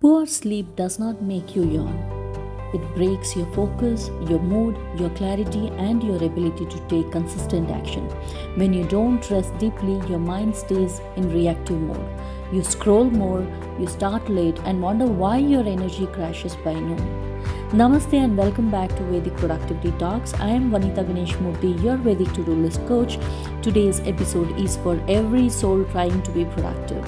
Poor sleep does not make you yawn. It breaks your focus, your mood, your clarity, and your ability to take consistent action. When you don't rest deeply, your mind stays in reactive mode. You scroll more, you start late, and wonder why your energy crashes by noon. Namaste and welcome back to Vedic Productivity Talks. I am Vanitha Ganeshmurthy, your Vedic to-do list coach. Today's episode is for every soul trying to be productive.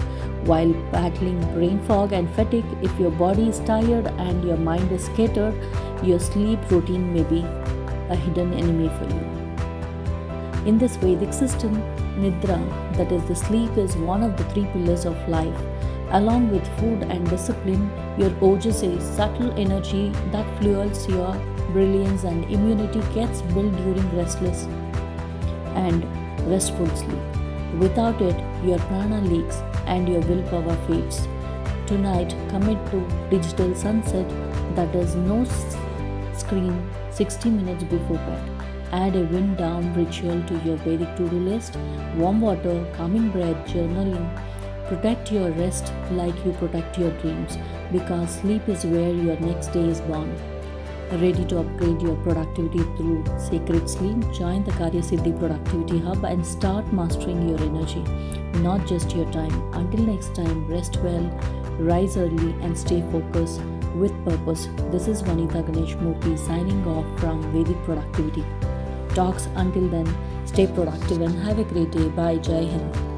While battling brain fog and fatigue, if your body is tired and your mind is scattered, your sleep routine may be a hidden enemy for you. In this Vedic system, Nidra, that is the sleep, is one of the three pillars of life. Along with food and discipline, your Ojas, a subtle energy that fuels your brilliance and immunity, gets built during restless and restful sleep. Without it, your prana leaks and your willpower fades. Tonight, commit to digital sunset, that is no screen 60 minutes before bed. Add a wind down ritual to your Vedic to-do list, warm water, calming breath, journaling. Protect your rest like you protect your dreams, because sleep is where your next day is born. Ready to upgrade your productivity through sacred sleep? Join the KaryaSiddi Productivity Hub and start mastering your energy, not just your time. Until next time, rest well, rise early, and stay focused with purpose. This is Vanitha Ganeshmurthy signing off from Vedic Productivity Talks. Until then, stay productive and have a great day. Bye. Jai Hind.